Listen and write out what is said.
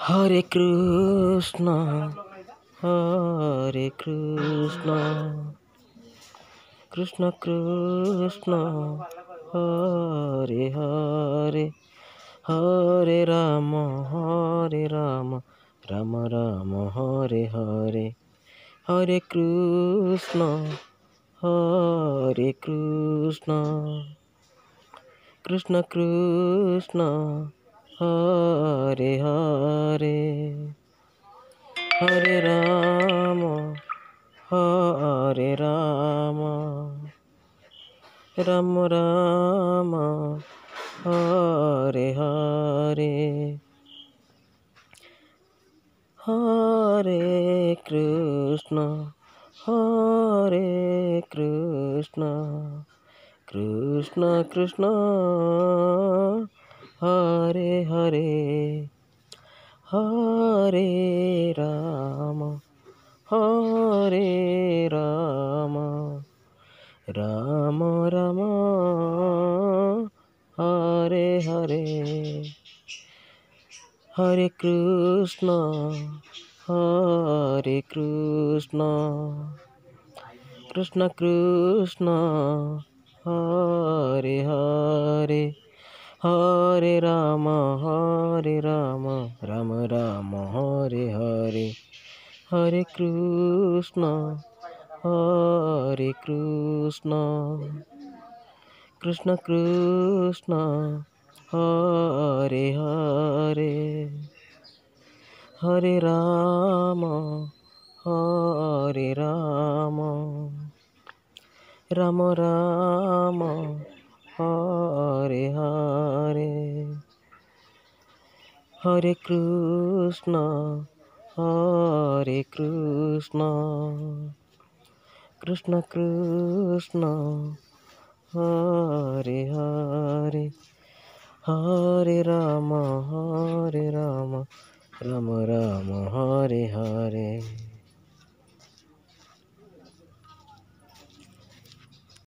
Hare Krishna, Hare Krishna, Krishna Krishna, Hare Hare, Hare Rama, Hare Rama, Rama Rama, Hare Hare, Hare Krishna, Hare Krishna, Krishna Krishna, Hare Hare, Hare Rama, Hare Rama, Rama Rama, Hare Hare, Hare Krishna, Hare Krishna, Krishna Krishna, Hare Hare, Hare Rama, Hare Rama, Rama Rama, Hare Hare, Hare Krishna, Hare Krishna, Krishna Krishna, Hare Hare, Hare Rama, Hare Rama, Rama Rama, Hare Hare, Hare Krishna, Hare Krishna, Krishna Krishna, Hare Hare, Hare Rama, Hare Rama, Rama Rama, Hare Hare, Hare Krishna, Hare Krishna, Krishna Krishna, Hare Hare, Hare Rama, Hare Rama, Rama Rama, Hare Hare.